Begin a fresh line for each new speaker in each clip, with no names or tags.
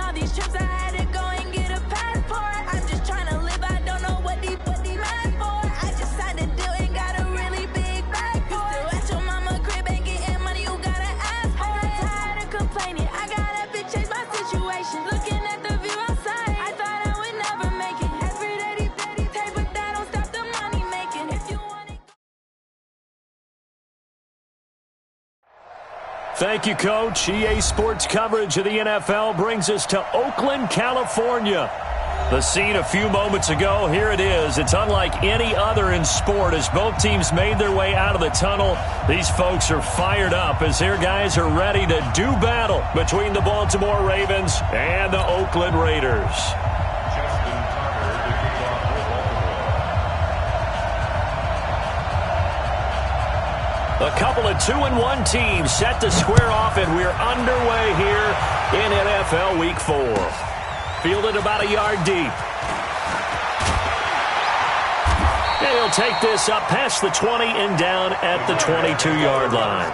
all these trips, I had to go and get a passport. I'm just trying to live, I don't know what they mad for. I just signed a deal and got a really big bag for it. You still at your mama crib and getting money, you gotta ask for it. I got tired of complaining, I gotta change my situation. Looking at the view outside, I thought I would never make it. Every day, but that don't stop the money making. If you want it.
Thank you, Coach. EA Sports coverage of the NFL brings us to Oakland, California. The scene a few moments ago, here it is. It's unlike any other in sport as both teams made their way out of the tunnel. These folks are fired up as their guys are ready to do battle between the Baltimore Ravens and the Oakland Raiders. A couple of 2-1 teams set to square off, and we're underway here in NFL Week 4. Fielded about a yard deep. And he'll take this up past the 20 and down at the 22-yard line.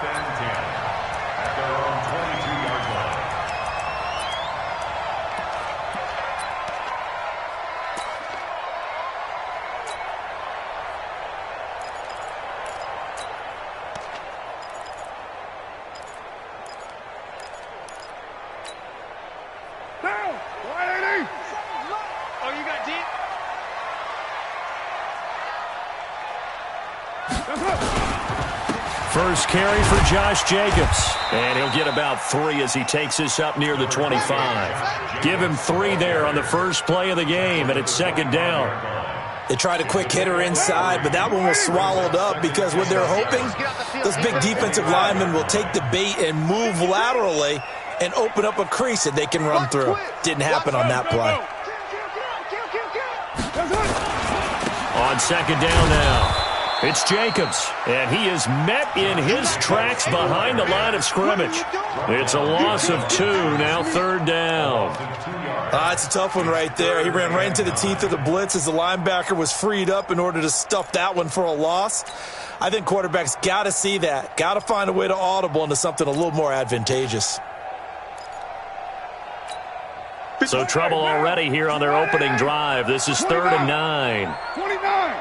First carry for Josh Jacobs, and he'll get about 3 as he takes this up near the 25. Give him 3 there on the first play of the game, and it's second down.
They tried a quick hitter inside, but that one was swallowed up because what they're hoping, those big defensive linemen will take the bait and move laterally and open up a crease that they can run through. Didn't happen on that play.
On second down now. It's Jacobs, and he is met in his tracks behind the line of scrimmage. It's a loss of 2, now third down.
It's a tough one right there. He ran right into the teeth of the blitz as the linebacker was freed up in order to stuff that one for a loss. I think quarterbacks got to see that, got to find a way to audible into something a little more advantageous.
So trouble already here on their opening drive. This is 3rd and 9.
29.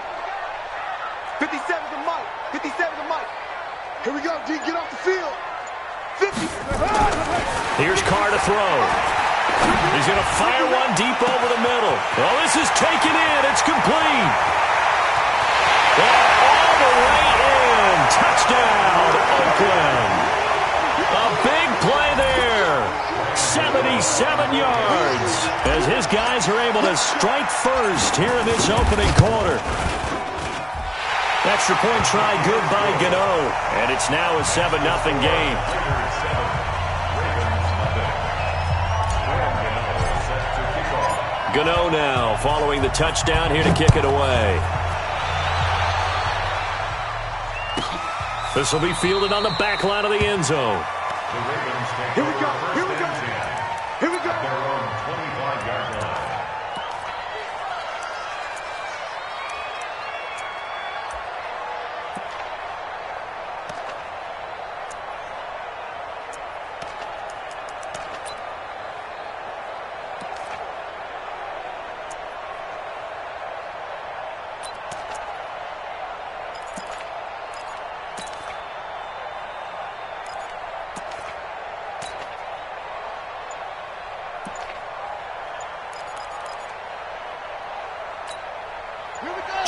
57 to Mike. 57 to Mike. Here we go, D. Get off the field. 50.
Here's Carr to throw. He's going to fire one deep over the middle. Oh, this is taken in. It's complete. And all the way in. Touchdown, Oakland. A big play there. 77 yards. As his guys are able to strike first here in this opening quarter. Extra point try good by Gano. And it's now a 7-0 game. Gano now following the touchdown here to kick it away. This will be fielded on the back line of the end zone.
Here we go. Here we go. Here we go.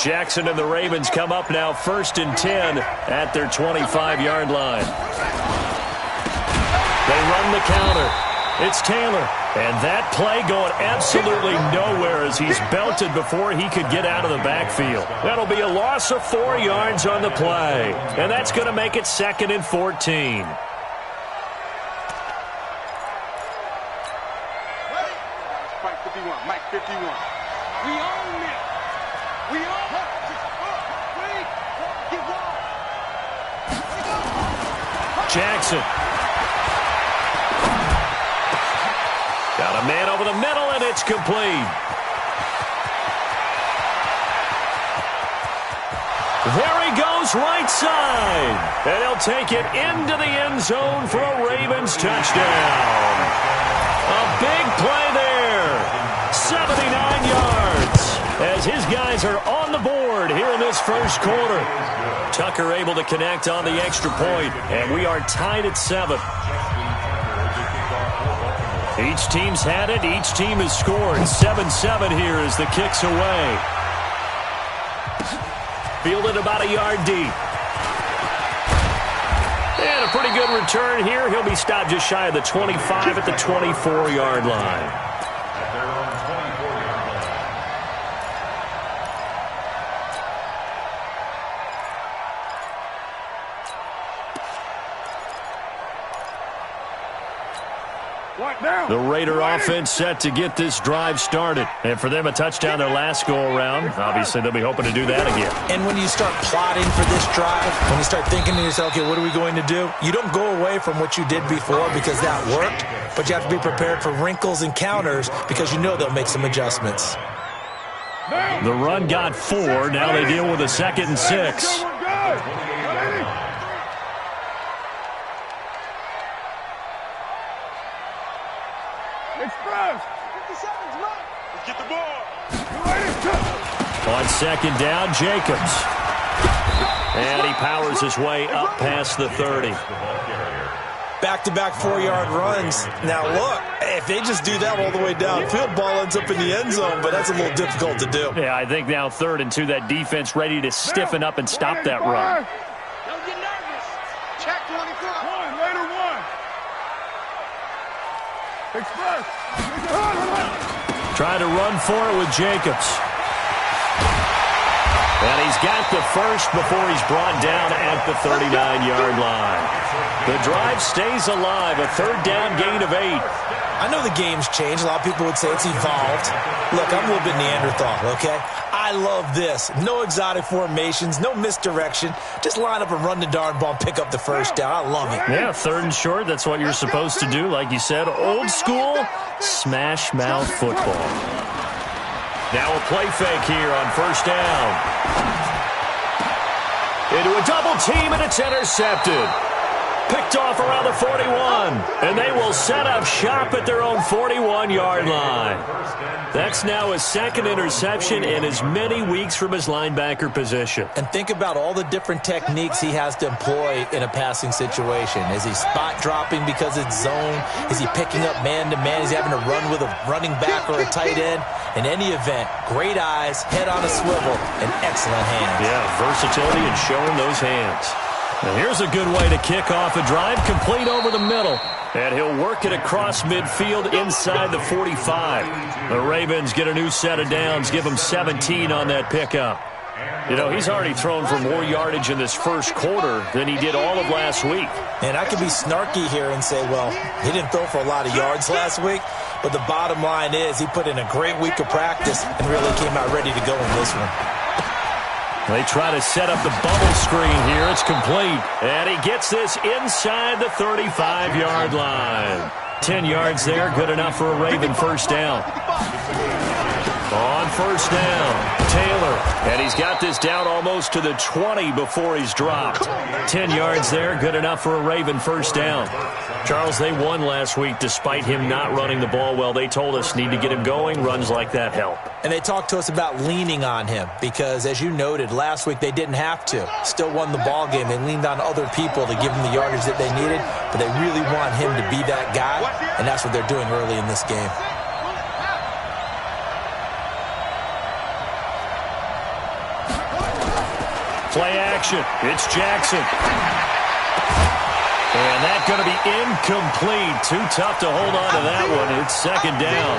Jackson and the Ravens come up now 1st and 10 at their 25-yard line. They run the counter. It's Taylor. And that play going absolutely nowhere as he's belted before he could get out of the backfield. That'll be a loss of 4 yards on the play. And that's going to make it 2nd and 14.
Mike 51. Mike 51. We own it. We own it.
Jackson. Got a man over the middle, and it's complete. There he goes right side. And he'll take it into the end zone for a Ravens touchdown. A big play this first quarter. Tucker able to connect on the extra point, and we are tied at 7. Each team's had it. Each team has scored. 7-7 here as the kick's away. Fielded about a yard deep. And a pretty good return here. He'll be stopped just shy of the 25 at the 24-yard line. The Raider offense set to get this drive started. And for them, a touchdown their last go-around. Obviously, they'll be hoping to do that again.
And when you start plotting for this drive, when you start thinking to yourself, okay, what are we going to do? You don't go away from what you did before because that worked, but you have to be prepared for wrinkles and counters because you know they'll make some adjustments.
The run got 4. Now they deal with a 2nd and 6.
Get the ball.
On 2nd down, Jacobs. And he powers his way up past the 30.
Back-to-back 4-yard runs. Now, look, if they just do that all the way downfield, ball ends up in the end zone, but that's a little difficult to do.
Yeah, I think now 3rd and 2, that defense ready to stiffen up and stop that run.
Don't get nervous. Check 24. Later one. Express.
Trying to run for it with Jacobs. And he's got the first before he's brought down at the 39-yard line. The drive stays alive, a 3rd down gain of 8.
I know the game's changed. A lot of people would say it's evolved. Look, I'm a little bit Neanderthal, okay? I love this. No exotic formations, no misdirection. Just line up and run the darn ball and pick up the first down. I love it.
Yeah, 3rd and short, that's what you're supposed to do. Like you said, old school smash mouth football. Now a play fake here on 1st down. Into a double team, and it's intercepted. Picked off around the 41, and they will set up shop at their own 41-yard line. That's now his 2nd interception in as many weeks from his linebacker position.
And think about all the different techniques he has to employ in a passing situation. Is he spot dropping because it's zone? Is he picking up man-to-man? Is he having to run with a running back or a tight end? In any event, great eyes, head on a swivel, and excellent hands.
Yeah, versatility and showing those hands. Now here's a good way to kick off a drive, complete over the middle. And he'll work it across midfield inside the 45. The Ravens get a new set of downs, give him 17 on that pickup. You know, he's already thrown for more yardage in this first quarter than he did all of last week.
And I could be snarky here and say, well, he didn't throw for a lot of yards last week. But the bottom line is he put in a great week of practice and really came out ready to go in this one.
They try to set up the bubble screen here. It's complete. And he gets this inside the 35-yard line. 10 yards there, good enough for a Raven first down. On 1st down, Taylor. And he's got this down almost to the 20 before he's dropped. 10 yards there, good enough for a Raven first down. Charles, they won last week despite him not running the ball well. They told us need to get him going. Runs like that help.
And they talked to us about leaning on him because, as you noted, last week they didn't have to. Still won the ball game. They leaned on other people to give them the yardage that they needed, but they really want him to be that guy, and that's what they're doing early in this game.
Play action. It's Jackson. And that's going to be incomplete. Too tough to hold on to that one. It's 2nd down.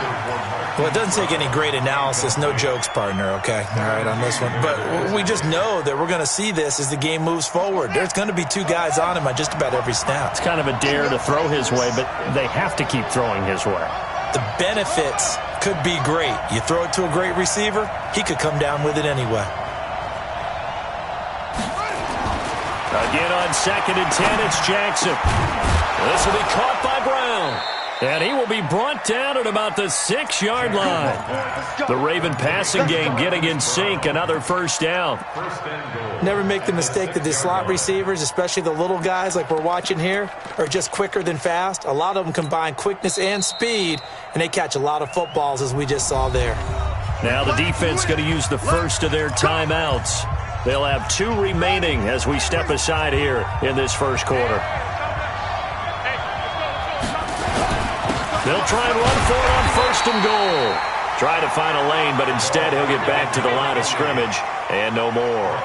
Well, it doesn't take any great analysis. No jokes, partner, okay? All right, on this one. But we just know that we're going to see this as the game moves forward. There's going to be 2 guys on him on just about every snap.
It's kind of a dare to throw his way, but they have to keep throwing his way.
The benefits could be great. You throw it to a great receiver, he could come down with it anyway.
Again on 2nd and 10, it's Jackson. This will be caught by Brown. And he will be brought down at about the 6-yard line. The Raven passing game getting in sync, another first down.
Never make the mistake that the slot receivers, especially the little guys like we're watching here, are just quicker than fast. A lot of them combine quickness and speed, and they catch a lot of footballs as we just saw there.
Now the defense going to use the first of their timeouts. They'll have 2 remaining as we step aside here in this first quarter. They'll try and run for it on 1st and goal. Try to find a lane, but instead he'll get back to the line of scrimmage and no more.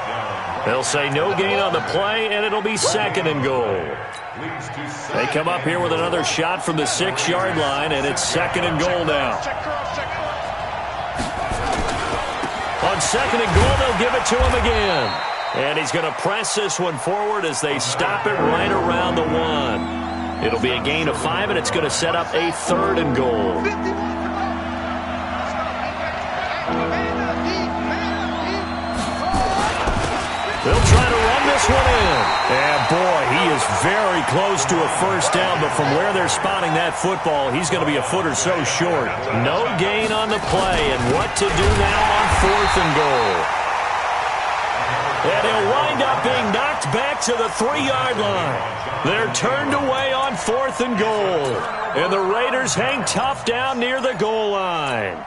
They'll say no gain on the play, and it'll be 2nd and goal. They come up here with another shot from the 6-yard line, and it's 2nd and goal now. On 2nd and goal, they'll give it to him again. And he's going to press this one forward as they stop it right around the 1. It'll be a gain of 5, and it's going to set up a 3rd and goal. They'll try to run this one in. And, boy, he is very close to a first down, but from where they're spotting that football, he's going to be a foot or so short. No gain on the play, and what to do now on 4th and goal. And he'll wind up being knocked back to the 3-yard line. They're turned away on 4th and goal. And the Raiders hang tough down near the goal line.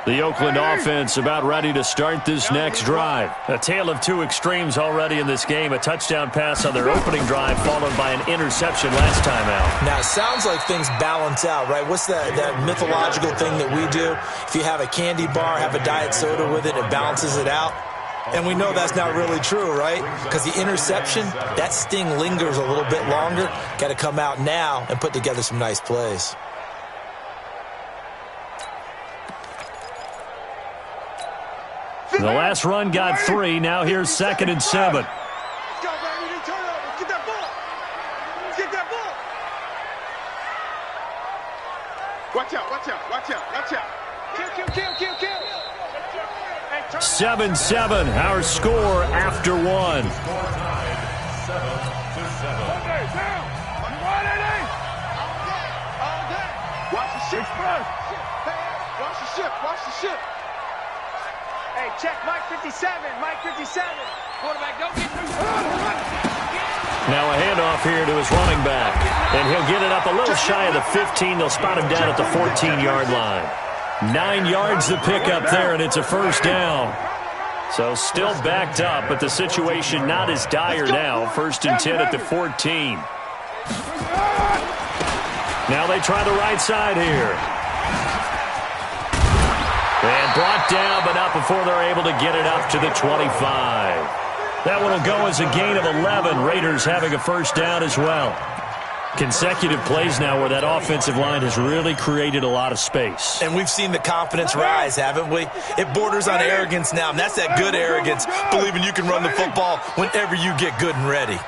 The Oakland offense about ready to start this next drive. A tale of 2 extremes already in this game. A touchdown pass on their opening drive followed by an interception last time out.
Now, it sounds like things balance out, right? What's that mythological thing that we do? If you have a candy bar, have a diet soda with it, it balances it out. And we know that's not really true, right? Because the interception, that sting lingers a little bit longer. Got to come out now and put together some nice plays.
The last run got 3. Now here's 2nd and 7.
Let's go, baby. Turn over. Let's get that ball. Let's get that ball. Watch out, watch out, watch out, watch out. Kill.
7-7, our score after 1.
Watch the ship. Watch the ship. Watch the ship.
Hey, check Mike 57. Mike 57. Quarterback, don't get through.
Now a handoff here to his running back. And he'll get it up a little shy of the 15. They'll spot him down at the 14-yard line. 9 yards to pick up there, and it's a first down. So still backed up, but the situation not as dire now. 1st and 10 at the 14. Now they try the right side here. And brought down, but not before they're able to get it up to the 25. That one will go as a gain of 11. Raiders having a first down as well. Consecutive plays now where that offensive line has really created a lot of space.
And we've seen the confidence rise, haven't we? It borders on arrogance now, and that's that good arrogance, believing you can run the football whenever you get good and ready.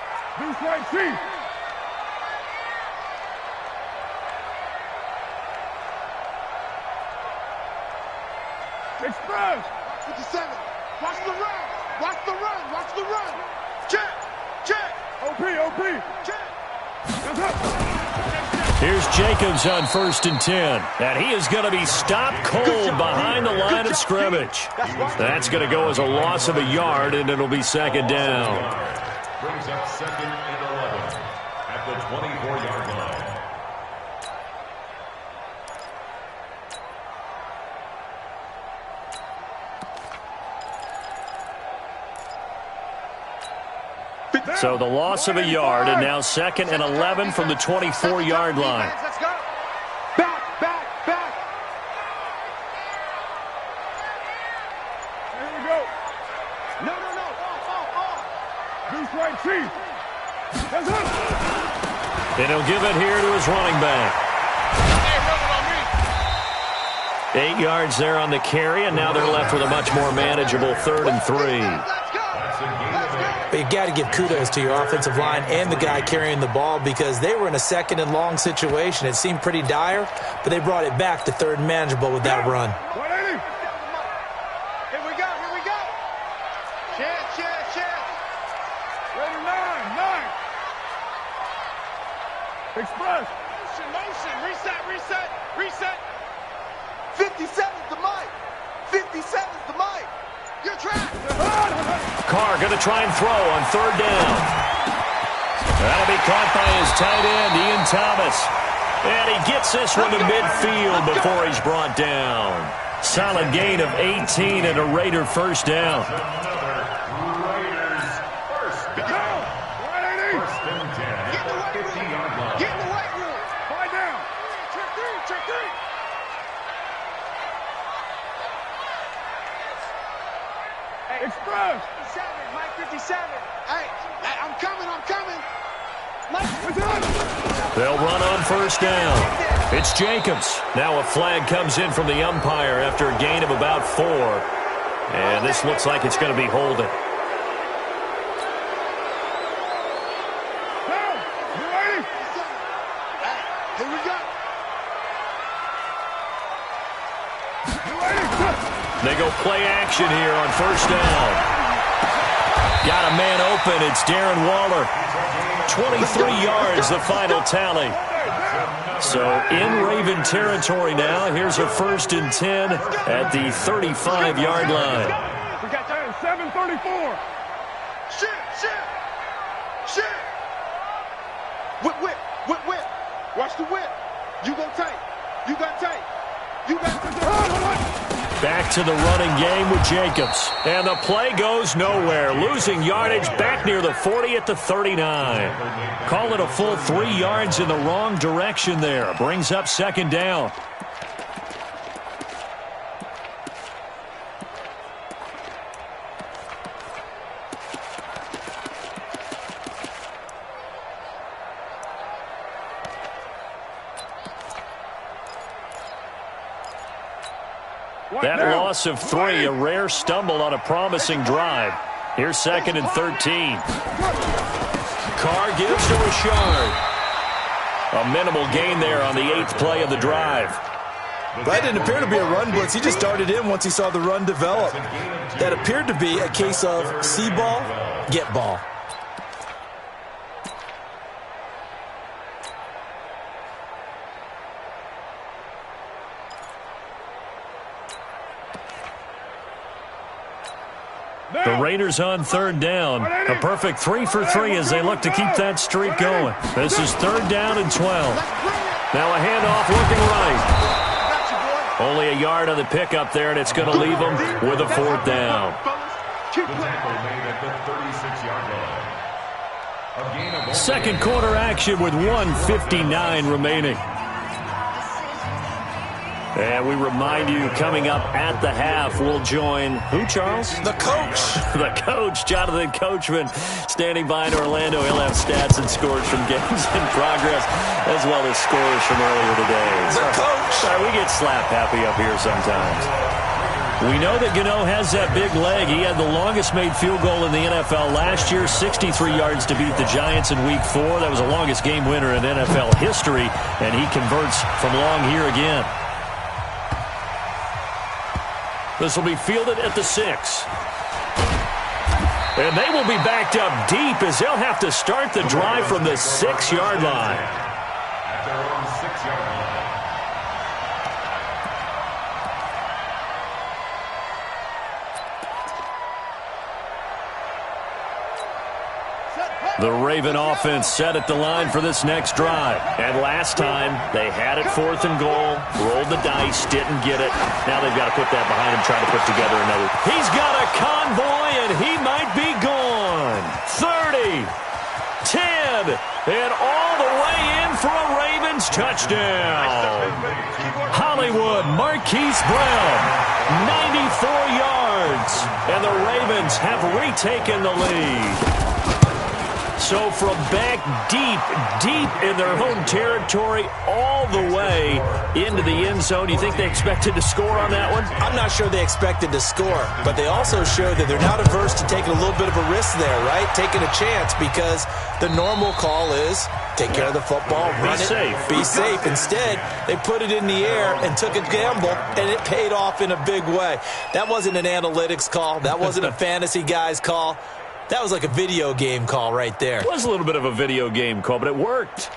Express. 57. Watch the run. Watch the run. Watch the run. Check. OP. Check.
Here's Jacobs on 1st and 10. And he is going to be stopped cold behind the line of scrimmage. That's going to go as a loss of a yard, and it'll be 2nd down.
Brings up 2nd and 11 at the 24-yard line.
So the loss of a yard, and now 2nd and 11 from the 24-yard line.
Let's go. Back. Here we go. No. Off. Goose right, Chief. That's it.
And he'll give it here to his running back. 8 yards there on the carry, and now they're left with a much more manageable 3rd and 3.
But you got to give kudos to your offensive line and the guy carrying the ball because they were in a 2nd and long situation. It seemed pretty dire, but they brought it back to 3rd and manageable with that run.
Here we go. Chance. Ready, 9. Express. Motion. Reset. 57's the mic. Your track.
Carr going to try and throw on 3rd down. That'll be caught by his tight end, Ian Thomas. And he gets this one to midfield before he's brought down. Solid gain of 18 and a Raider first down.
Express.
57, Mike 57.
Hey, I'm coming.
They'll run on first down. It's Jacobs. Now a flag comes in from the umpire after a gain of about 4. And this looks like it's going to be holding.
You ready? Here we go. You ready?
They go play action here on first down. Got a man open. It's Darren Waller. 23 yards, the final tally. So in Raven territory now. Here's a 1st and 10 at the 35-yard line.
We got 7:34. Shit. Whip. Watch the whip. You go tight. You got tight. You got tight.
Back to the running game with Jacobs. And the play goes nowhere. Losing yardage back near the 40 at the 39. Call it a full 3 yards in the wrong direction there. Brings up 2nd down. That loss of 3, a rare stumble on a promising drive. Here's 2nd and 13. Carr gives to Rashard. A minimal gain there on the 8th play of the drive.
That didn't appear to be a run blitz. He just started in once he saw the run develop. That appeared to be a case of see ball, get ball.
The Raiders on 3rd down. A perfect 3 for 3 as they look to keep that streak going. This is 3rd down and 12. Now a handoff looking right. Only a yard on the pickup there, and it's going to leave them with a 4th down. Second quarter action with 1:59 remaining. And we remind you, coming up at the half, we'll join who, Charles?
The coach.
The coach, Jonathan Coachman, standing by in Orlando. He'll have stats and scores from games in progress, as well as scores from earlier today.
The coach.
Sorry, we get slap happy up here sometimes. We know that Gano has that big leg. He had the longest made field goal in the NFL last year, 63 yards to beat the Giants in Week 4. That was the longest game winner in NFL history, and he converts from long here again. This will be fielded at the 6. And they will be backed up deep as they'll have to start the drive from the 6-yard line.
At their own 6-yard line.
The Raven offense set at the line for this next drive. And last time, they had it 4th and goal, rolled the dice, didn't get it. Now they've got to put that behind him, try to put together another. He's got a convoy, and he might be gone. 30, 10, and all the way in for a Ravens touchdown. Hollywood Marquise Brown, 94 yards, and the Ravens have retaken the lead. So from back deep in their home territory all the way into the end zone, you think they expected to score on that one?
I'm not sure they expected to score, but they also showed that they're not averse to taking a little bit of a risk there, right? Taking a chance, because the normal call is take care of the football, run it, be safe. Instead, they put it in the air and took a gamble, and it paid off in a big way. That wasn't an analytics call. That wasn't a fantasy guy's call. That was like a video game call right there.
It was a little bit of a video game call, but it worked.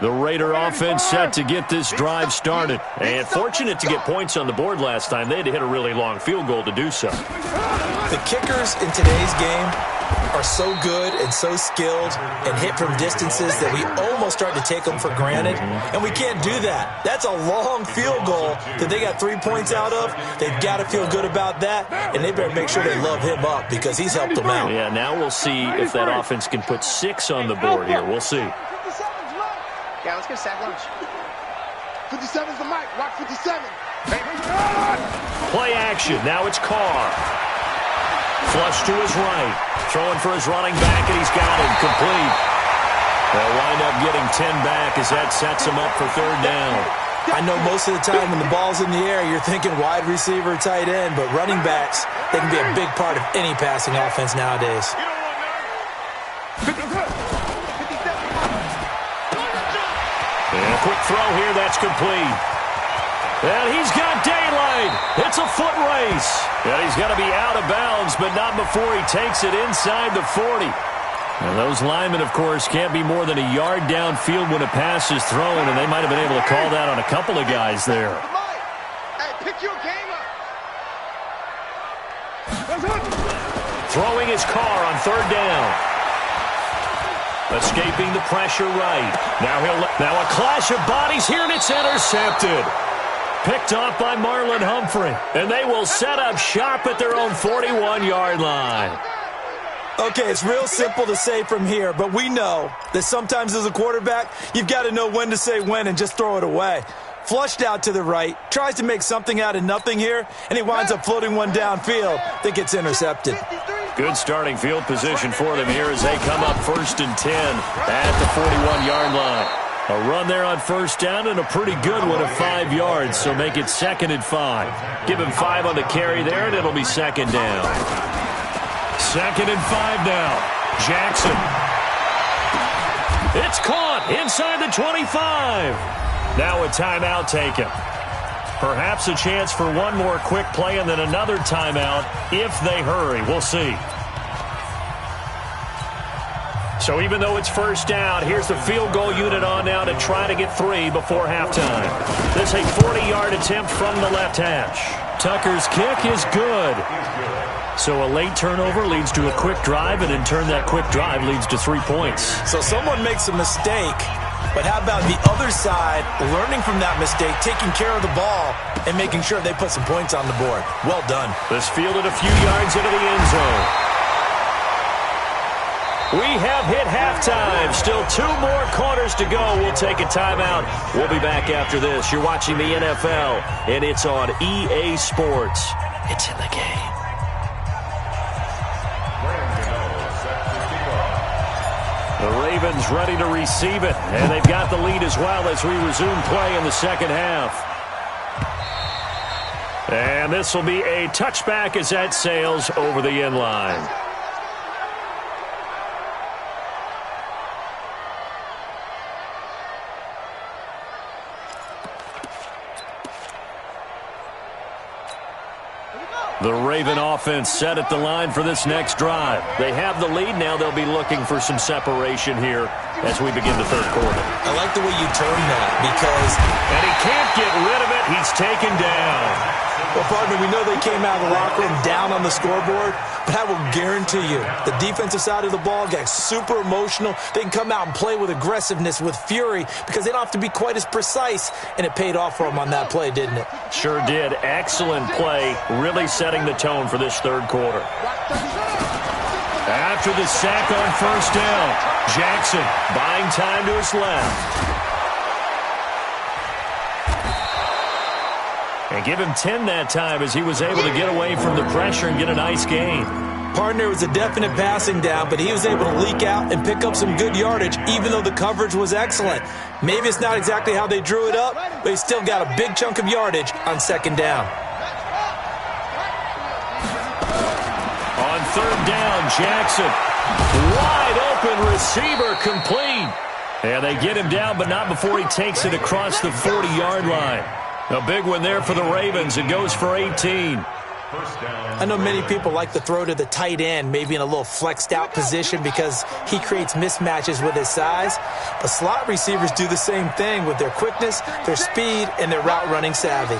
The Raider offense set to get this drive started. And fortunate to get points on the board last time. They had to hit a really long field goal to do so.
The kickers in today's game are so good and so skilled and hit from distances that we almost start to take them for granted. And we can't do that. That's a long field goal that they got 3 points out of. They've got to feel good about that, and they better make sure they love him up because he's helped them out.
Yeah, now we'll see if that offense can put 6 on the board here. We'll see.
Yeah, let's get a sack lunch.
57's the mic. Watch 57.
Play action. Now it's Carr. Flush to his right. Throwing for his running back, and he's got him complete. They'll wind up getting 10 back as that sets him up for third down.
I know most of the time when the ball's in the air, you're thinking wide receiver, tight end, but running backs, they can be a big part of any passing offense nowadays.
And a quick throw here, that's complete. And he's got daylight. It's a foot race. And he's got to be out of bounds, but not before he takes it inside the 40. And those linemen, of course, can't be more than a yard downfield when a pass is thrown, and they might have been able to call that on a couple of guys there.
Hey, pick your game up.
Throwing his car on third down. Escaping the pressure right. Now a clash of bodies here, and it's intercepted. Picked off by Marlon Humphrey. And they will set up shop at their own 41-yard line.
Okay, it's real simple to say from here, but we know that sometimes as a quarterback, you've got to know when to say when and just throw it away. Flushed out to the right, tries to make something out of nothing here, and he winds up floating one downfield that gets intercepted.
Good starting field position for them here as they come up 1st and 10 at the 41-yard line. A run there on first down and a pretty good one of 5 yards, so make it 2nd and 5. Give him 5 on the carry there, and it'll be 2nd down. 2nd and 5 now. Jackson. It's caught inside the 25. Now a timeout taken. Perhaps a chance for one more quick play and then another timeout if they hurry. We'll see. So even though it's first down, here's the field goal unit on now to try to get 3 before halftime. This a 40-yard attempt from the left hash. Tucker's kick is good. So a late turnover leads to a quick drive, and in turn that quick drive leads to 3 points.
So someone makes a mistake, but how about the other side learning from that mistake, taking care of the ball, and making sure they put some points on the board? Well done.
This fielded a few yards into the end zone. We have hit halftime. Still 2 more quarters to go. We'll take a timeout. We'll be back after this. You're watching the NFL, and it's on EA Sports. It's in the game. The Ravens ready to receive it, and they've got the lead as well as we resume play in the second half. And this will be a touchback as that sails over the end line. The Raven offense set at the line for this next drive. They have the lead. Now they'll be looking for some separation here as we begin the third quarter.
I like the way you term that because...
And he can't get rid of it. He's taken down.
Well, partner, we know they came out of the locker room down on the scoreboard, but I will guarantee you the defensive side of the ball got super emotional. They can come out and play with aggressiveness, with fury, because they don't have to be quite as precise, and it paid off for them on that play, didn't it?
Sure did. Excellent play, really setting the tone for this third quarter. After the sack on first down, Jackson buying time to his left. And give him 10 that time as he was able to get away from the pressure and get a nice gain.
Partner, was a definite passing down, but he was able to leak out and pick up some good yardage, even though the coverage was excellent. Maybe it's not exactly how they drew it up, but he still got a big chunk of yardage on second down.
On third down, Jackson. Wide open receiver complete. And they get him down, but not before he takes it across the 40-yard line. A big one there for the Ravens. It goes for 18.
First down.
I know many people like to throw to the tight end, maybe in a little flexed out position because he creates mismatches with his size. But slot receivers do the same thing with their quickness, their speed, and their route running savvy.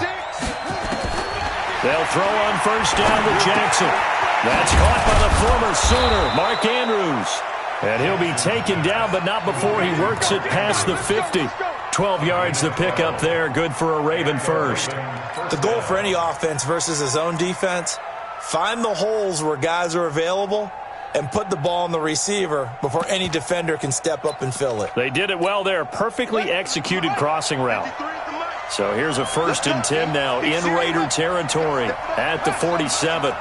They'll throw on first down to Jackson. That's caught by the former Sooner, Mark Andrews. And he'll be taken down, but not before he works it past the 50. 12 yards to pick up there, good for a Raven first.
The goal for any offense versus his own defense, find the holes where guys are available and put the ball on the receiver before any defender can step up and fill it.
They did it well there, perfectly executed crossing route. So here's a 1st and 10 now in Raider territory at the 47.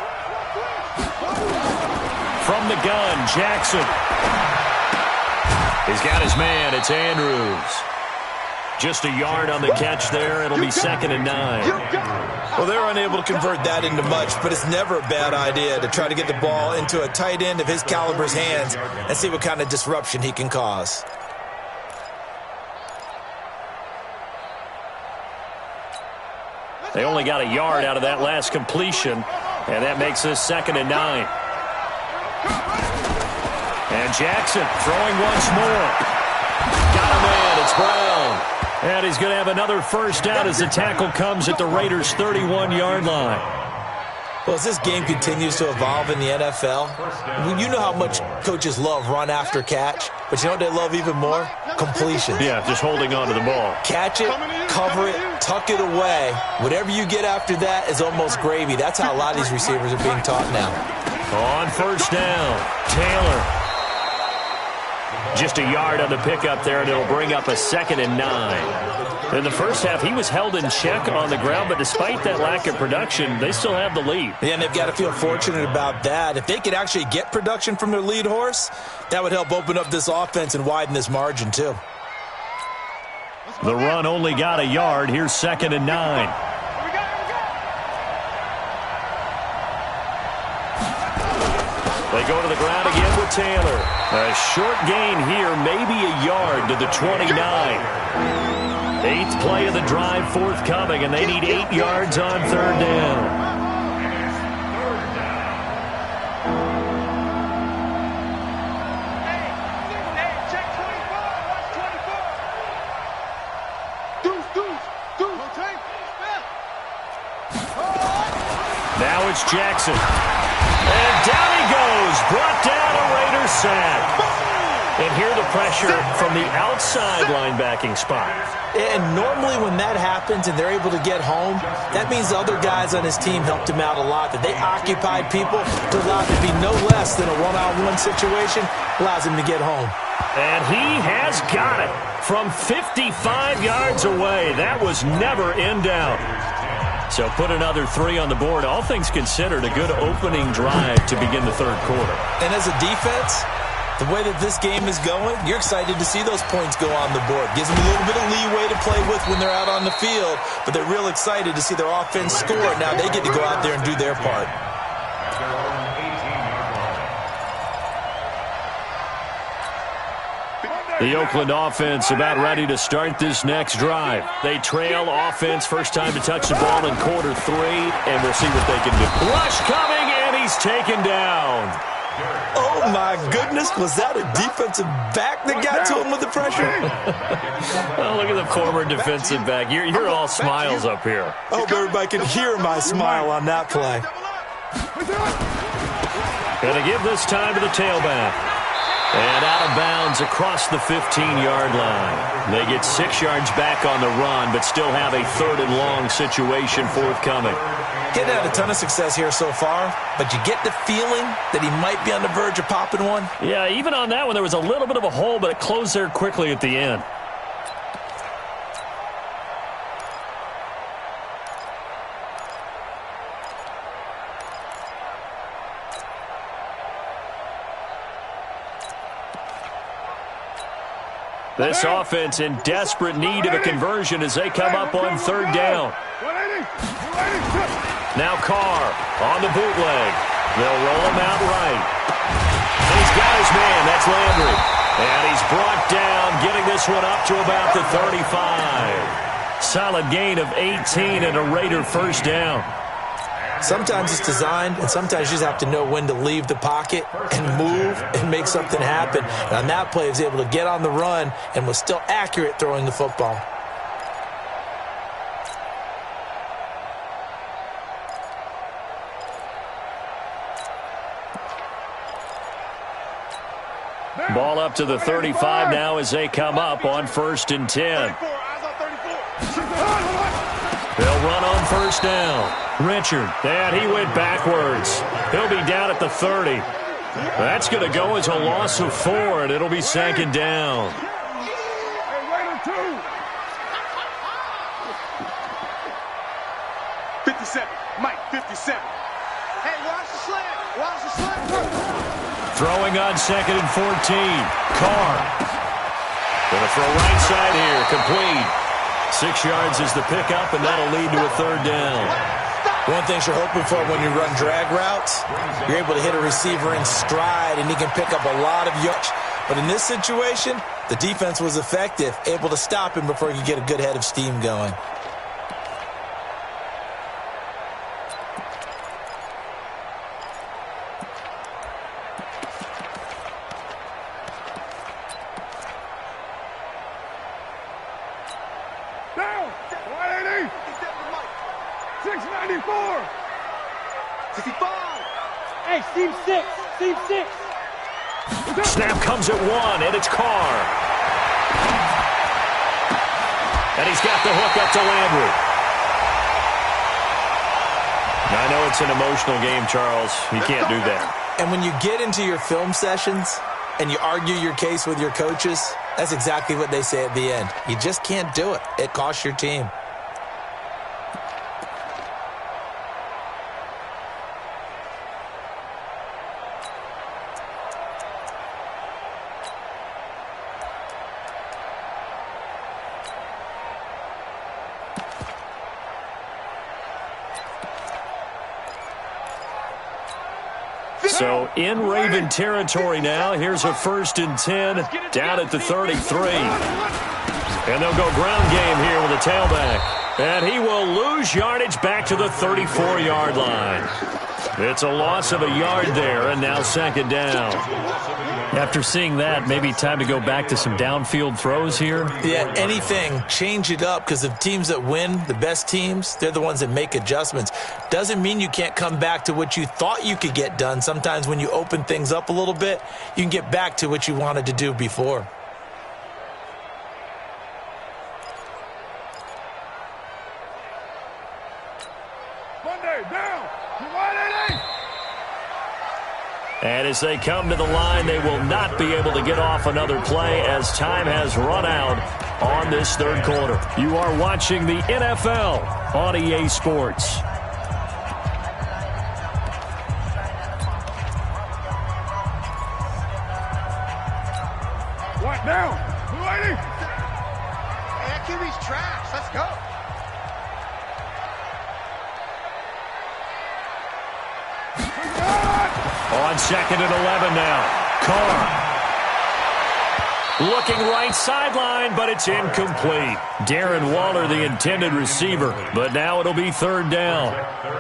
From the gun, Jackson. He's got his man. It's Andrews. Just a yard on the catch there. It'll be 2nd and 9.
Well, they're unable to convert that into much, but it's never a bad idea to try to get the ball into a tight end of his caliber's hands and see what kind of disruption he can cause.
They only got a yard out of that last completion, and that makes this 2nd and 9. And Jackson throwing once more. Got a man. It's Brown. And he's going to have another first down as the tackle comes at the Raiders' 31-yard line.
Well, as this game continues to evolve in the NFL, you know how much coaches love run after catch, but you know what they love even more? Completions.
Yeah, just holding on to the ball.
Catch it, cover it, tuck it away. Whatever you get after that is almost gravy. That's how a lot of these receivers are being taught now.
On first down, Taylor. Just a yard on the pickup there, and it'll bring up a 2nd and 9. In the first half, he was held in check on the ground, but despite that lack of production, they still have the lead.
Yeah, and they've got to feel fortunate about that. If they could actually get production from their lead horse, that would help open up this offense and widen this margin, too.
The run only got a yard. Here's 2nd and 9. They go to the ground again with Taylor. A short gain here, maybe a yard to the 29. 8th play of the drive forthcoming, and they need 8 yards on 3rd down.
Hey, check 24. Watch 24.
Now it's Jackson. And down he goes. Brought down a Raiders sack. And here the pressure from the outside linebacking spot.
And normally when that happens and they're able to get home, that means the other guys on his team helped him out a lot. That they occupied people to allow it to be no less than a one-on-one situation, allows him to get home.
And he has got it from 55 yards away. That was never in doubt. So put another 3 on the board. All things considered, a good opening drive to begin the 3rd quarter.
And as a defense, the way that this game is going, you're excited to see those points go on the board. Gives them a little bit of leeway to play with when they're out on the field, but they're real excited to see their offense score. Now they get to go out there and do their part.
The Oakland offense about ready to start this next drive. They trail offense, first time to touch the ball in quarter 3, and we'll see what they can do. Rush coming, and he's taken down.
Oh, my goodness. Was that a defensive back that got to him with the pressure?
Oh, look at the former defensive back. You're all smiles up here.
I hope everybody can hear my smile on that play.
Going to give this time to the tailback. And out of bounds across the 15-yard line. They get 6 yards back on the run, but still have a 3rd and long situation forthcoming.
Getting had a ton of success here so far, but you get the feeling that he might be on the verge of popping one.
Yeah, even on that one, there was a little bit of a hole, but it closed there quickly at the end. This offense in desperate need of a conversion as they come up on 3rd down. Now Carr on the bootleg. They'll roll him out right. And he's got his man. That's Landry. And he's brought down, getting this one up to about the 35. Solid gain of 18 and a Raider first down.
Sometimes it's designed, and sometimes you just have to know when to leave the pocket and move and make something happen. And on that play, he was able to get on the run and was still accurate throwing the football.
Ball up to the 35 now as they come up on 1st and 10. They'll run on 1st down. Richard, and he went backwards. He'll be down at the 30. That's going to go as a loss of 4, and it'll be 2nd down.
57, Mike, 57.
Hey, watch the slant. Watch the slant.
Throwing on 2nd and 14. Carr. Going to throw right side here. Complete. 6 yards is the pickup, and that'll lead to a 3rd down.
One thing you're hoping for when you run drag routes, you're able to hit a receiver in stride, and he can pick up a lot of yards. But in this situation, the defense was effective, able to stop him before he could get a good head of steam going.
Down, 180, 694,
65.
Hey, seam 6, seam 6.
Snap comes at 1, and it's Carr. And he's got the hook up to Landry. I know it's an emotional game, Charles. You can't do that.
And when you get into your film sessions and you argue your case with your coaches, that's exactly what they say at the end. You just can't do it. It costs your team.
So in Raven territory now. Here's a 1st and 10 down at the 33. And they'll go ground game here with a tailback. And he will lose yardage back to the 34-yard line. It's a loss of a yard there, and now 2nd down.
After seeing that, maybe time to go back to some downfield throws here.
Yeah, anything. Change it up, because the teams that win, the best teams, they're the ones that make adjustments. Doesn't mean you can't come back to what you thought you could get done. Sometimes when you open things up a little bit, you can get back to what you wanted to do before.
Monday, down, 180.
And as they come to the line, they will not be able to get off another play as time has run out on this 3rd quarter. You are watching the NFL on EA Sports.
What now? 280.
Hey, that QB's trash. Let's go.
On 2nd and 11 now. Carr. Looking right sideline, but it's incomplete. Darren Waller, the intended receiver, but now it'll be 3rd down.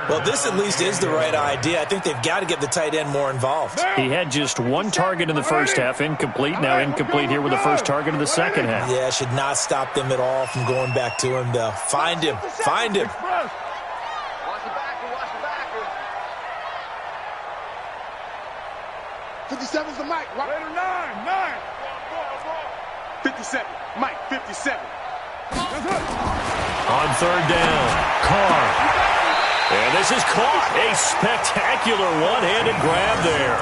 Well, this at least is the right idea. I think they've got to get the tight end more involved.
He had just 1 target in the first half, incomplete. Now incomplete here with the first target of the 2nd half.
Yeah, should not stop them at all from going back to him, though. Find him. Find him.
Watch the backer. Watch the backer.
57's the mic. Raider 9. 57, Mike, 57.
On 3rd down, Carr. And this is caught. A spectacular one-handed grab there.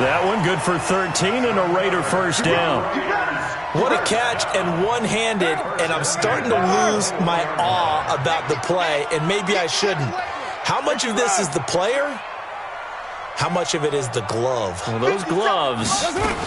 That one good for 13 and a Raider 1st down.
What a catch, and one-handed, and I'm starting to lose my awe about the play, and maybe I shouldn't. How much of this is the player? How much of it is the glove?
Well, those gloves,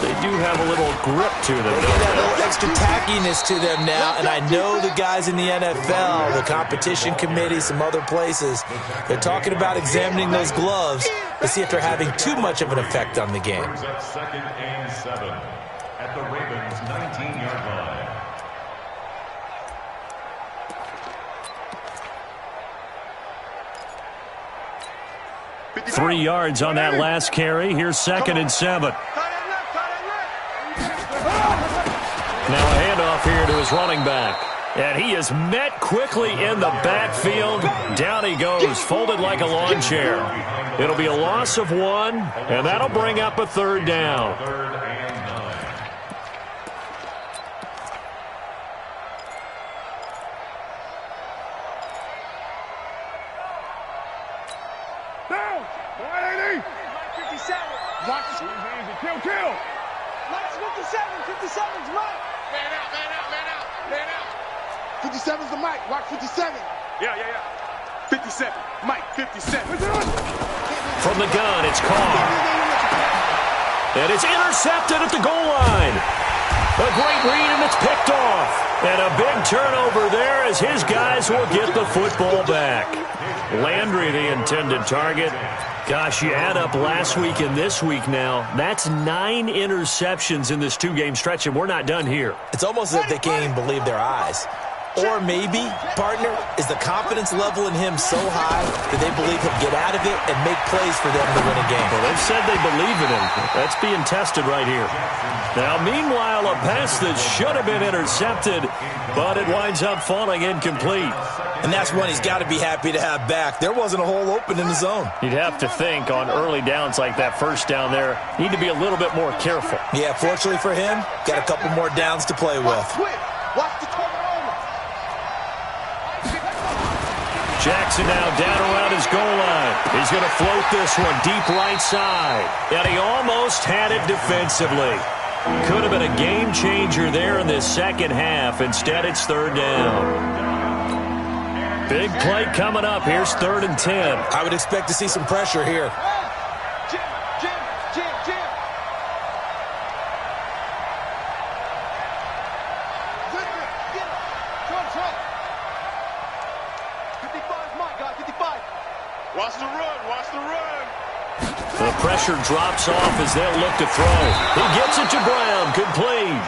they do have a little grip to them.
They get that little extra tackiness to them now, and I know the guys in the NFL, the competition committee, some other places, they're talking about examining those gloves to see if they're having too much of an effect on the game.
2nd and 7 at the Ravens' 19-yard line.
3 yards on that last carry. Here's 2nd and 7. Now a handoff here to his running back. And he is met quickly in the backfield. Down he goes, folded like a lawn chair. It'll be a loss of 1, and that'll bring up a 3rd down.
Down! 180!
57.
Watch. Easy. Kill.
Mike's 57. 57's Mike.
Man out. 57's the Mike. Watch 57. Yeah. 57. Mike, 57.
From the gun, it's Carr. And it's intercepted at the goal line. A great read, and it's picked off. And a big turnover there as his guys will get the football back. Landry, the intended target. Gosh, you add up last week and this week now. That's 9 interceptions in this 2-game stretch, and we're not done here.
It's almost as if they can't even believe their eyes. Or maybe, partner, is the confidence level in him so high that they believe he'll get out of it and make plays for them to win a game.
Well, they've said they believe in him. That's being tested right here. Now, meanwhile, a pass that should have been intercepted, but it winds up falling incomplete.
And that's one he's got to be happy to have back. There wasn't a hole open in the zone.
You'd have to think on early downs like that first down there, need to be a little bit more careful.
Yeah, fortunately for him, got a couple more downs to play with.
Watch the turnover.
Jackson now down around his goal line. He's going to float this one deep right side. And he almost had it defensively. Could have been a game changer there in this second half. Instead, it's 3rd down. Big play coming up. Here's 3rd and 10.
I would expect to see some pressure here.
Jim. 55's Mike, guys, 55.
Watch the run.
The pressure drops off as they'll look to throw. He gets it to Brown, complete.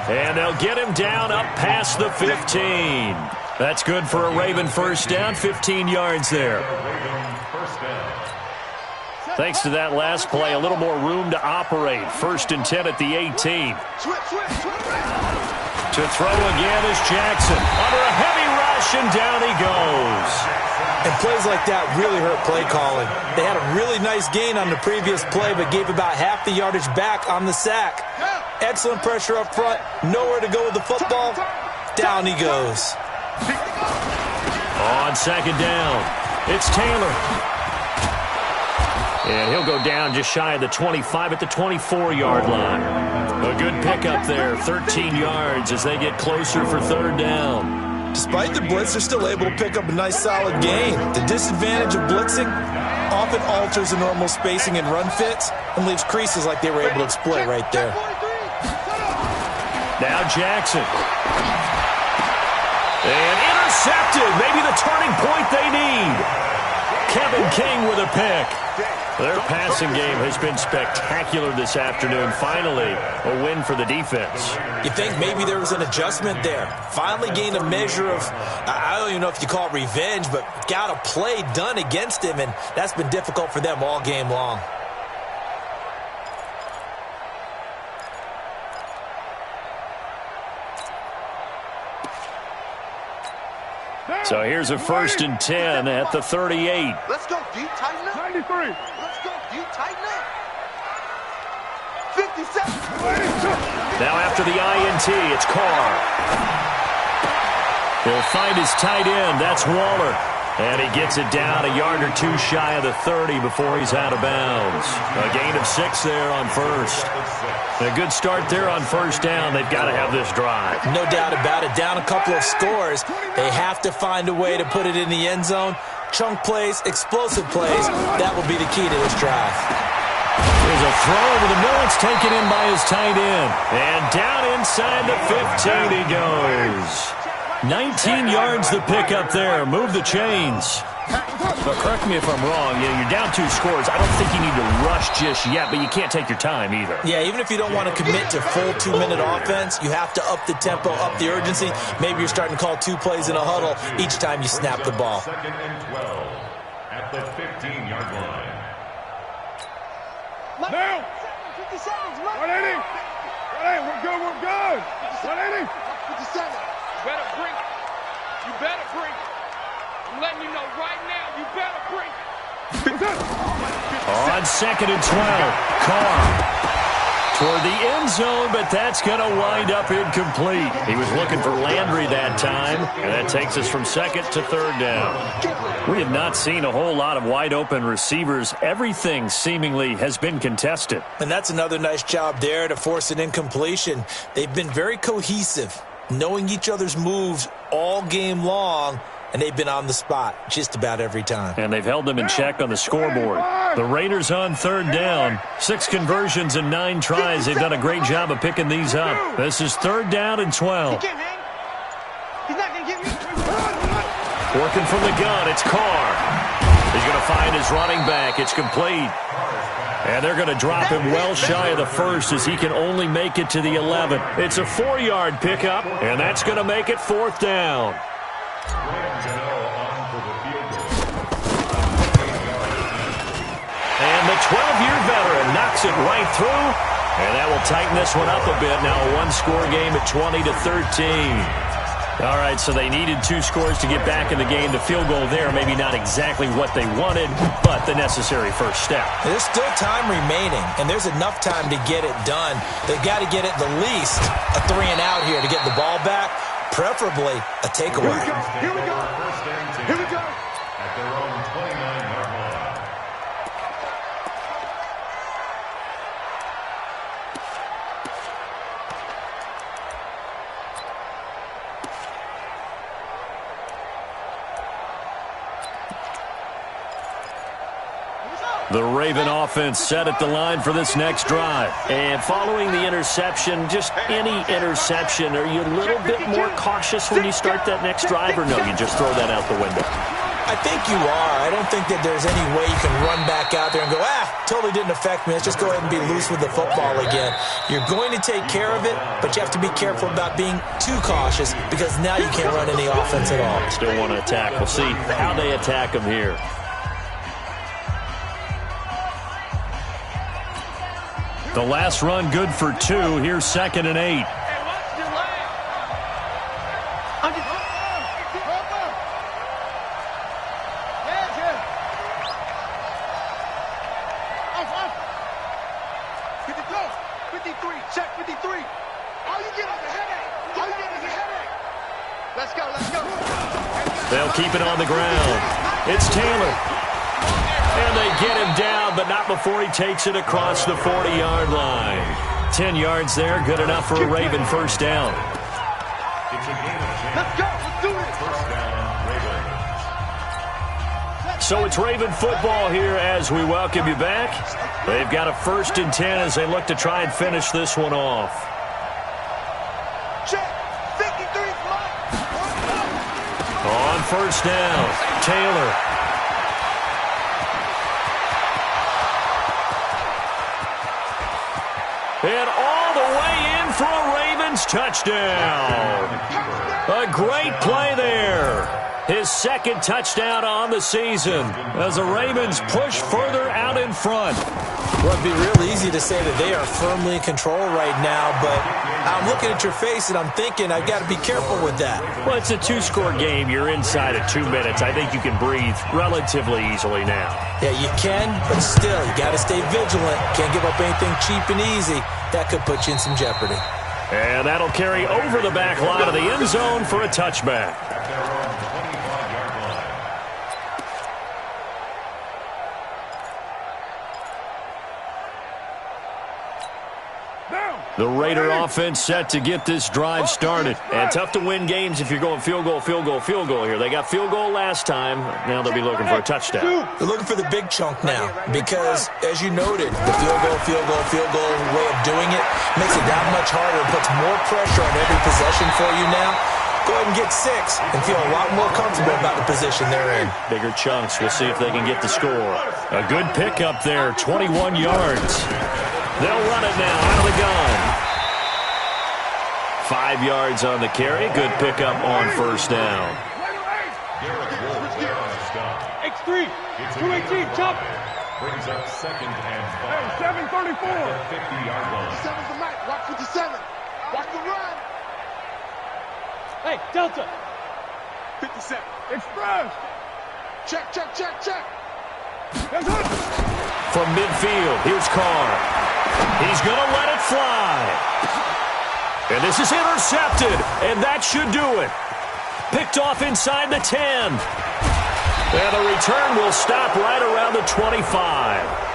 And they'll get him down up past the 15. That's good for a Raven first down, 15 yards there. Thanks to that last play, a little more room to operate. 1st and 10 at the 18. To throw again is Jackson. Under a heavy rush, and down he goes.
And plays like that really hurt play calling. They had a really nice gain on the previous play, but gave about half the yardage back on the sack. Excellent pressure up front. Nowhere to go with the football. Down he goes.
On 2nd down, it's Taylor. And he'll go down just shy of the 25 at the 24-yard line. A good pickup there, 13 yards as they get closer for 3rd down.
Despite the blitz, they're still able to pick up a nice solid gain. The disadvantage of blitzing often alters the normal spacing and run fits and leaves creases like they were able to exploit right there.
Now Jackson. And intercepted. Maybe the turning point they need. Kevin King with a pick. Their passing game has been spectacular this afternoon. Finally, a win for the defense.
You think maybe there was an adjustment there. Finally gained a measure of, I don't even know if you call it revenge, but got a play done against him, and that's been difficult for them all game long.
So here's a 1st and 10 at the 38.
Let's go, D. Tighten up. 93. Let's go, D. Tighten up. 57.
Now after the INT, it's Carr. He'll find his tight end. That's Waller. And he gets it down a yard or 2 shy of the 30 before he's out of bounds. A gain of 6 there on 1st. A good start there on 1st down. They've got to have this drive.
No doubt about it. Down a couple of scores. They have to find a way to put it in the end zone. Chunk plays, explosive plays. That will be the key to this drive.
There's a throw over the middle. It's taken in by his tight end. And down inside the 15 he goes. 19 yards the pickup there. Move the chains. But correct me if I'm wrong. You're down 2 scores. I don't think you need to rush just yet, but you can't take your time either.
Yeah, even if you don't want to commit to full 2-minute offense, you have to up the tempo, up the urgency. Maybe you're starting to call 2 plays in a huddle each time you snap the ball.
2nd and 12 at the 15-yard line.
Now.
57's mine.
180. 180. We're good. We're good. 180. 57.
You better bring it. You better bring it. I'm letting you know right now, you better bring it.
On 2nd and 12, Carr toward the end zone, but that's going to wind up incomplete. He was looking for Landry that time, and that takes us from 2nd to 3rd down. We have not seen a whole lot of wide-open receivers. Everything seemingly has been contested.
And that's another nice job there to force an incompletion. They've been very cohesive, knowing each other's moves all game long, and they've been on the spot just about every time.
And they've held them in check on the scoreboard. The Raiders on 3rd down. 6 conversions and 9 tries. They've done a great job of picking these up. This is 3rd down and 12.
He can't hang. He's not going to give you.
Working from the gun, it's Carr. He's going to find his running back. It's complete. And they're going to drop him well shy of the 1st as he can only make it to the 11. It's a 4-yard pickup, and that's going to make it 4th down. And the 12-year veteran knocks it right through, and that will tighten this one up a bit. Now a one-score game at 20-13. All right, so they needed 2 scores to get back in the game. The field goal there, maybe not exactly what they wanted, but the necessary first step.
There's still time remaining, and there's enough time to get it done. They've got to get at the least a 3-and-out here to get the ball back, preferably a takeaway.
Here we go. Here we go.
At their own 29-yard line.
The Raven offense set at the line for this next drive. And following the interception, just any interception, are you a little bit more cautious when you start that next drive, or no, you just throw that out the window?
I think you are. I don't think that there's any way you can run back out there and go, totally didn't affect me. Let's just go ahead and be loose with the football again. You're going to take care of it, but you have to be careful about being too cautious because now you can't run any offense at all.
Still want to attack. We'll see how they attack them here. The last run good for 2. Here's 2nd and 8. They'll keep it on the ground. It's Taylor. And they get him down, but not before he takes it across the 40-yard line. 10 yards there, good enough for a Raven first down.
It's a game of chance.
Let's go. Let's do it.
First down, Ravens.
So it's Raven football here as we welcome you back. They've got a 1st and 10 as they look to try and finish this one off.
Check. 53's mine.
On 1st down, Taylor. And all the way in for a Ravens touchdown. A great play there. His 2nd touchdown on the season as the Ravens push further out in front.
Well, it'd be real easy to say that they are firmly in control right now, but I'm looking at your face and I'm thinking I've got to be careful with that.
Well, it's a 2-score game. You're inside of 2 minutes. I think you can breathe relatively easily now.
Yeah, you can, but still, you got to stay vigilant. Can't give up anything cheap and easy. That could put you in some jeopardy.
And that'll carry over the back line of the end zone for a touchback. The Raider offense set to get this drive started. And tough to win games if you're going field goal, field goal, field goal here. They got field goal last time. Now they'll be looking for a touchdown.
They're looking for the big chunk now because, as you noted, the field goal way of doing it makes it that much harder and puts more pressure on every possession for you now. Go ahead and get 6 and feel a lot more comfortable about the position they're in.
Bigger chunks. We'll see if they can get the score. A good pickup there, 21 yards. They'll run it now out of the gun. 5 yards on the carry. Good pickup on 1st down.
X3, 218, jump.
brings up 2nd and 5.
Hey, 734.
At the 50-yard line.
57's the mic. Watch 57. Watch the run.
Hey, Delta.
57. Express. Check, check, check, check. That's it.
From midfield, here's Carr. He's going to let it fly. And this is intercepted, and that should do it. Picked off inside the 10. And the return will stop right around the 25.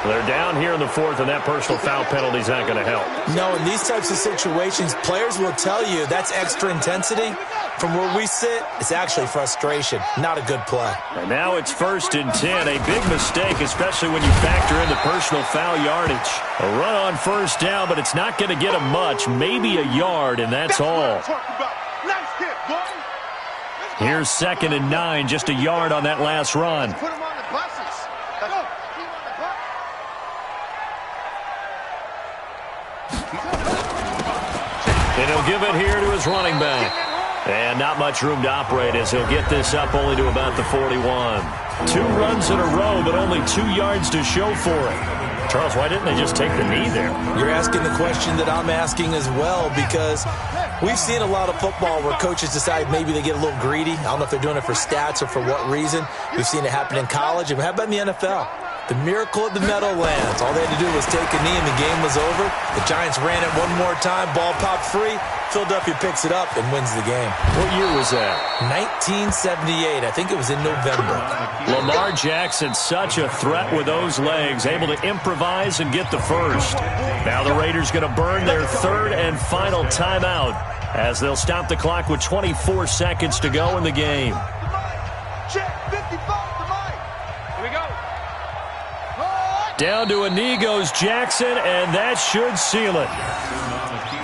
They're down here in the 4th, and that personal foul penalty is not going to help.
No, in these types of situations, players will tell you that's extra intensity. From where we sit, it's actually frustration. Not a good play.
And now it's 1st and 10. A big mistake, especially when you factor in the personal foul yardage. A run on 1st down, but it's not going to get him much. Maybe a yard, and that's all. Here's 2nd and 9, just a yard on that last run.
Put him on the buses.
And he'll give it here to his running back. And not much room to operate as he'll get this up only to about the 41. 2 runs in a row, but only 2 yards to show for it. Charles, why didn't they just take the knee there?
You're asking the question that I'm asking as well, because we've seen a lot of football where coaches decide maybe they get a little greedy. I don't know if they're doing it for stats or for what reason. We've seen it happen in college, and how about in the NFL? The miracle of the Meadowlands. All they had to do was take a knee and the game was over. The Giants ran it one more time. Ball popped free. Philadelphia picks it up and wins the game.
What year was that?
1978. I think it was in November.
Lamar Jackson, such a threat with those legs, able to improvise and get the first. Now the Raiders going to burn their 3rd and final timeout as they'll stop the clock with 24 seconds to go in the game.
Check, 55 the mic.
Here we go.
Down to a knee goes Jackson, and that should seal it.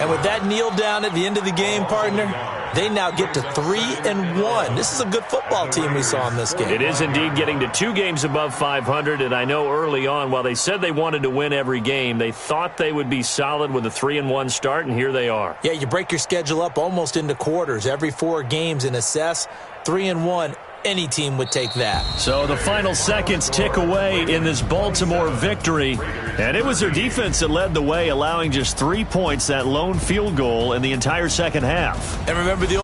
And with that kneel down at the end of the game, partner, they now get to 3-1. This is a good football team we saw in this game.
It is indeed getting to 2 games above 500, and I know early on, while they said they wanted to win every game, they thought they would be solid with a 3-1 start, and here they are.
Yeah, you break your schedule up almost into quarters, every 4 games, and assess 3-1. Any team would take that.
So the final seconds tick away in this Baltimore victory. And it was their defense that led the way, allowing just 3 points, that lone field goal in the entire second half.
And remember the